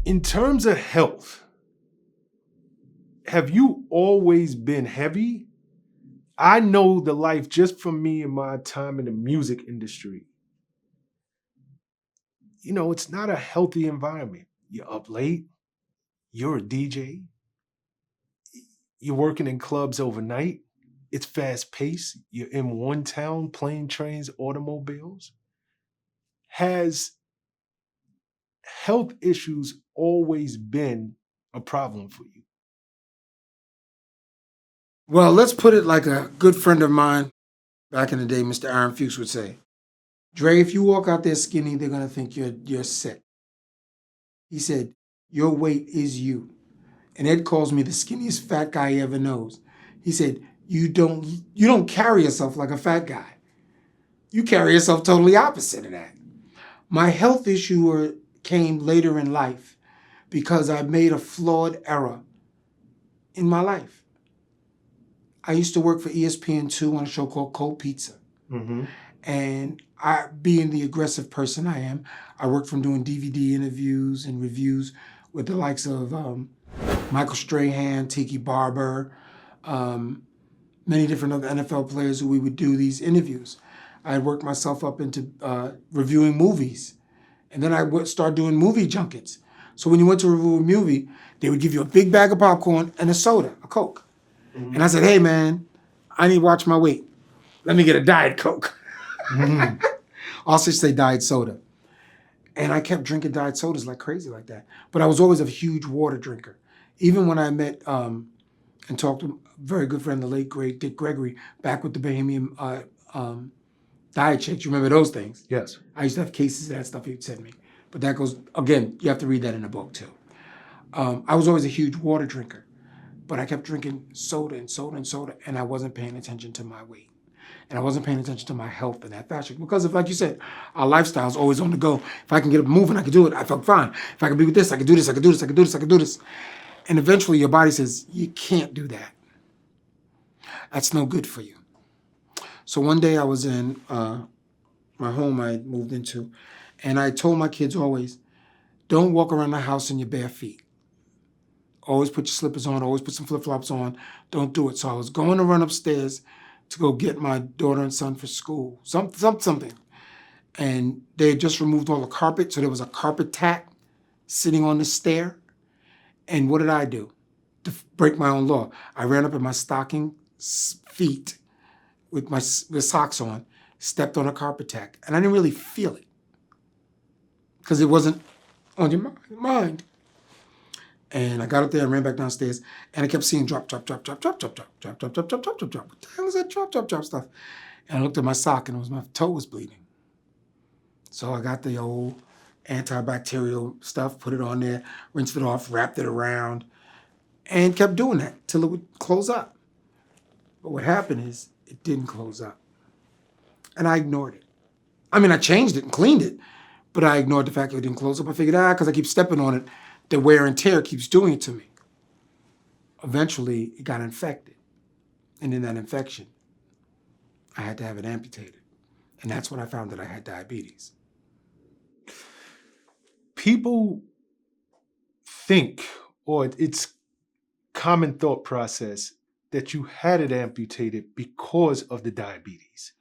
In terms of health, have you always been heavy? I know the life just from me and my time in the music industry. It's not a healthy environment. You're up late, you're a DJ, you're working in clubs overnight, it's fast paced, you're in one town playing trains, automobiles. Has health issues always been a problem for you? Well, let's put it like a good friend of mine back in the day, Mr. Aaron Fuchs, would say. Dre, if you walk out there skinny, they're gonna think you're sick. He said, your weight is you. And Ed calls me the skinniest fat guy he ever knows. He said, you don't carry yourself like a fat guy. You carry yourself totally opposite of that. My health issue came later in life because I made a flawed error in my life. I used to work for ESPN 2 on a show called Cold Pizza. Mm-hmm. And I, being the aggressive person I am, I worked from doing DVD interviews and reviews with the likes of Michael Strahan, Tiki Barber, many different other NFL players who we would do these interviews. I had worked myself up into reviewing movies. And then I would start doing movie junkets. So when you went to review a movie, they would give you a big bag of popcorn and a soda, a Coke. Mm-hmm. And I said, hey man, I need to watch my weight. Let me get a Diet Coke. Mm-hmm. Also say Diet Soda. And I kept drinking Diet Sodas like crazy like that. But I was always a huge water drinker. Even when I met and talked to a very good friend, the late, great Dick Gregory, back with the Bahamian diet checks. You remember those things? Yes. I used to have cases of that stuff he'd send me. But that goes, again, you have to read that in the book too. I was always a huge water drinker. But I kept drinking soda and soda and soda, and I wasn't paying attention to my weight. And I wasn't paying attention to my health in that fashion. Because if, like you said, our lifestyle is always on the go. If I can get up moving, I can do it. I felt fine. If I can be with this, I can do this, I can do this, I can do this, I can do this. And eventually your body says, you can't do that. That's no good for you. So one day I was in my home I moved into, and I told my kids always, don't walk around the house in your bare feet. Always put your slippers on, always put some flip-flops on. Don't do it. So I was going to run upstairs to go get my daughter and son for school, something. And they had just removed all the carpet, so there was a carpet tack sitting on the stair. And what did I do? To break my own law, I ran up in my stocking feet with socks on, stepped on a carpet tack, and I didn't really feel it because it wasn't on your mind. And I got up there and ran back downstairs, and I kept seeing drop, drop, drop, drop, drop, drop, drop, drop, drop, drop, drop, drop, drop, drop. What the hell is that drop, drop, drop stuff? And I looked at my sock, and it was my toe was bleeding. So I got the old antibacterial stuff, put it on there, rinsed it off, wrapped it around, and kept doing that till it would close up. But what happened is it didn't close up, and I ignored it. I mean, I changed it and cleaned it, but I ignored the fact that it didn't close up. I figured, because I keep stepping on it, the wear and tear keeps doing it to me. Eventually, it got infected. And in that infection, I had to have it amputated. And that's when I found that I had diabetes. People think, or it's common thought process, that you had it amputated because of the diabetes.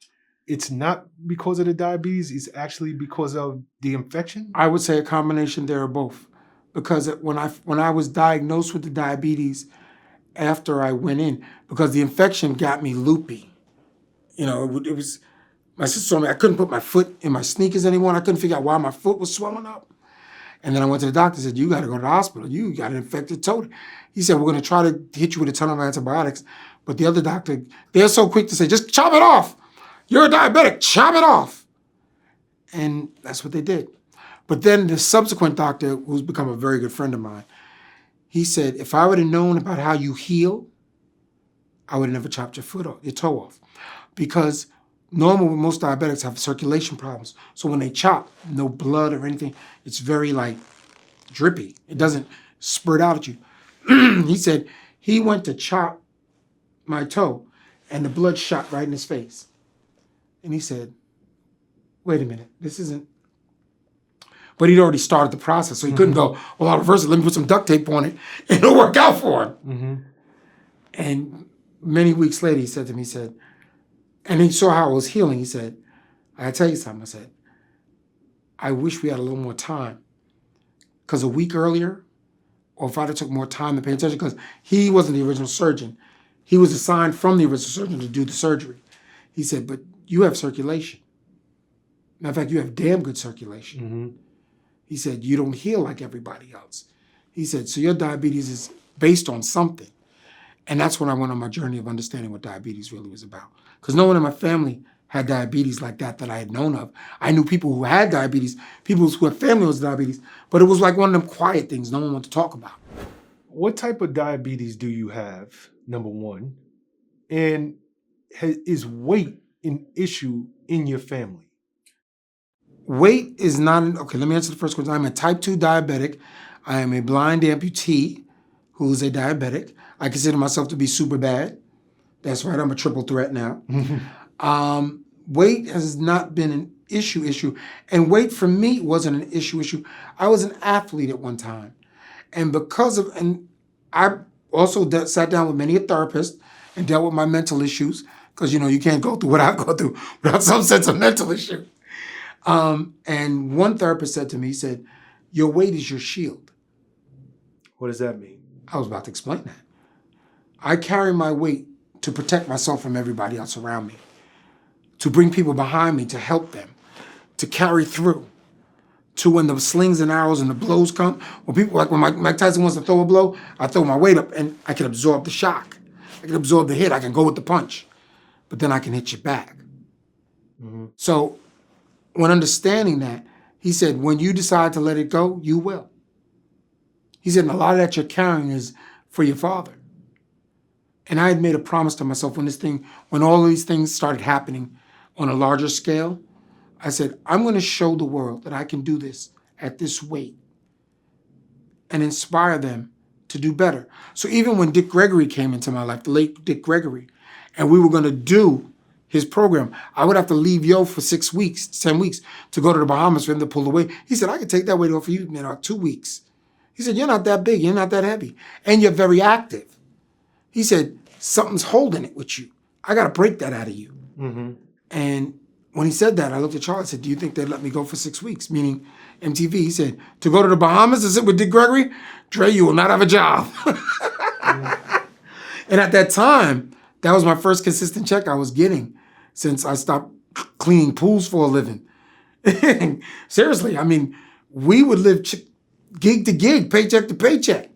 It's not because of the diabetes, it's actually because of the infection? I would say a combination there of both. Because when I was diagnosed with the diabetes after I went in, because the infection got me loopy. It was, my sister told me I couldn't put my foot in my sneakers anymore, and I couldn't figure out why my foot was swelling up. And then I went to the doctor and said, you got to go to the hospital. You got an infected toe. He said, we're going to try to hit you with a ton of antibiotics. But the other doctor, they're so quick to say, just chop it off. You're a diabetic, chop it off. And that's what they did. But then the subsequent doctor, who's become a very good friend of mine, he said, if I would have known about how you heal, I would have never chopped your toe off. Because normally most diabetics have circulation problems. So when they chop, no blood or anything, it's very drippy. It doesn't spurt out at you. He said he went to chop my toe and the blood shot right in his face. And he said, wait a minute, this isn't. But he'd already started the process, so he couldn't go, well, I'll reverse it. Let me put some duct tape on it, and it'll work out for him. Mm-hmm. And many weeks later, he said to me, he said, and he saw how I was healing. He said, I gotta tell you something. I said, I wish we had a little more time. Because a week earlier, or if I'd have took more time to pay attention, because he wasn't the original surgeon. He was assigned from the original surgeon to do the surgery. He said, but you have circulation. Matter of fact, you have damn good circulation. Mm-hmm. He said, you don't heal like everybody else. He said, so your diabetes is based on something. And that's when I went on my journey of understanding what diabetes really was about. Because no one in my family had diabetes like that I had known of. I knew people who had diabetes, people who had family with diabetes, but it was like one of them quiet things no one wanted to talk about. What type of diabetes do you have, number one? And is weight an issue in your family? Weight is not, okay, let me answer the first question. I'm a type 2 diabetic. I am a blind amputee who's a diabetic. I consider myself to be super bad. That's right, I'm a triple threat now. Weight has not been an issue. And weight for me wasn't an issue. I was an athlete at one time. And and I also sat down with many a therapist and dealt with my mental issues, because you can't go through what I go through without some sense of mental issue. And one therapist said to me, he said, your weight is your shield. What does that mean? I was about to explain that. I carry my weight to protect myself from everybody else around me, to bring people behind me, to help them, to carry through, to when the slings and arrows and the blows come. When Mike Tyson wants to throw a blow, I throw my weight up and I can absorb the shock. I can absorb the hit. I can go with the punch, but then I can hit you back. Mm-hmm. So when understanding that, he said, when you decide to let it go, you will. He said, and a lot of that you're carrying is for your father. And I had made a promise to myself when all of these things started happening on a larger scale, I said, I'm going to show the world that I can do this at this weight and inspire them to do better. So even when Dick Gregory came into my life, the late Dick Gregory, and we were going to do his program, I would have to leave Yo for 6 weeks, 10 weeks to go to the Bahamas for him to pull the weight. He said, I could take that weight off for you in 2 weeks. He said, you're not that big, you're not that heavy, and you're very active. He said, something's holding it with you. I got to break that out of you. Mm-hmm. And when he said that, I looked at Charlie and said, do you think they'd let me go for 6 weeks? Meaning MTV. He said, to go to the Bahamas to sit with Dick Gregory? Dre, you will not have a job. And at that time, that was my first consistent check I was getting since I stopped cleaning pools for a living. Seriously, I mean, we would live gig to gig, paycheck to paycheck.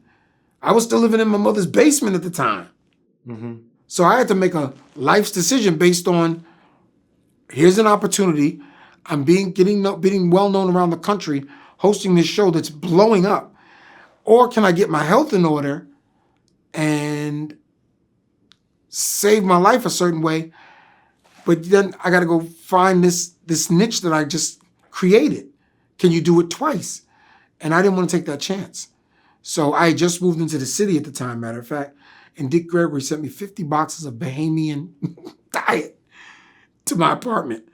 I was still living in my mother's basement at the time. Mm-hmm. So I had to make a life's decision based on, here's an opportunity. I'm being well known around the country, hosting this show that's blowing up. Or can I get my health in order and save my life a certain way? But then I got to go find this niche that I just created. Can you do it twice? And I didn't want to take that chance. So I had just moved into the city at the time, matter of fact, and Dick Gregory sent me 50 boxes of Bahamian diet to my apartment.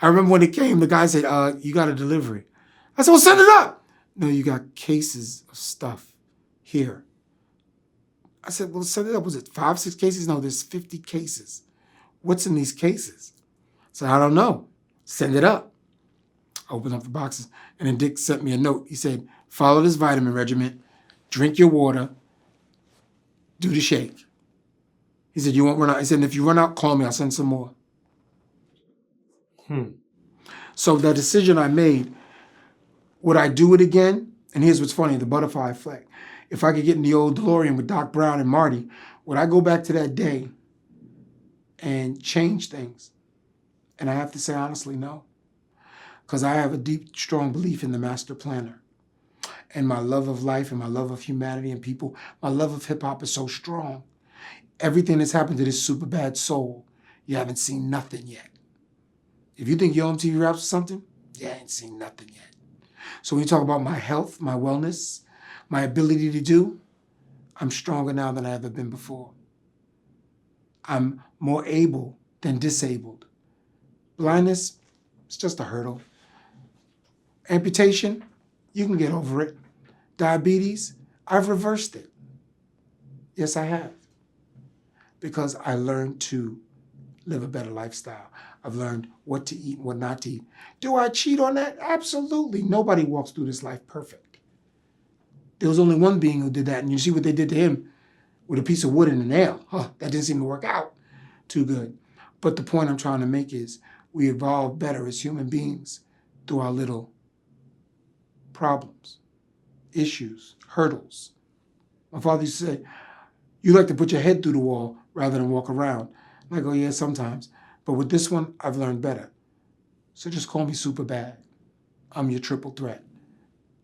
I remember when it came, the guy said, you got a delivery. I said, well, send it up. No, you got cases of stuff here. I said, well, send it up. Was it 5, 6 cases? No, there's 50 cases. What's in these cases? I said, I don't know. Send it up. I opened up the boxes, and then Dick sent me a note. He said, follow this vitamin regimen, drink your water, do the shake. He said, you won't run out. He said, if you run out, call me. I'll send some more. So the decision I made, would I do it again? And here's what's funny, the butterfly effect. If I could get in the old DeLorean with Doc Brown and Marty, would I go back to that day and change things? And I have to say, honestly, no. Because I have a deep, strong belief in the master planner. And my love of life and my love of humanity and people, my love of hip hop is so strong. Everything that's happened to this super bad soul, you haven't seen nothing yet. If you think Yo MTV Raps is something, you ain't seen nothing yet. So when you talk about my health, my wellness, my ability to do, I'm stronger now than I ever been before. I'm more able than disabled. Blindness, it's just a hurdle. Amputation, You can get over it. Diabetes, I've reversed it. Yes, I have. Because I learned to live a better lifestyle. I've learned what to eat and what not to eat. Do I cheat on that? Absolutely. Nobody walks through this life perfect. There was only one being who did that, and you see what they did to him with a piece of wood and a nail. That didn't seem to work out too good. But the point I'm trying to make is we evolve better as human beings through our little problems, issues, hurdles. My father used to say, you like to put your head through the wall rather than walk around. And I go, yeah, sometimes. But with this one, I've learned better. So just call me super bad. I'm your triple threat.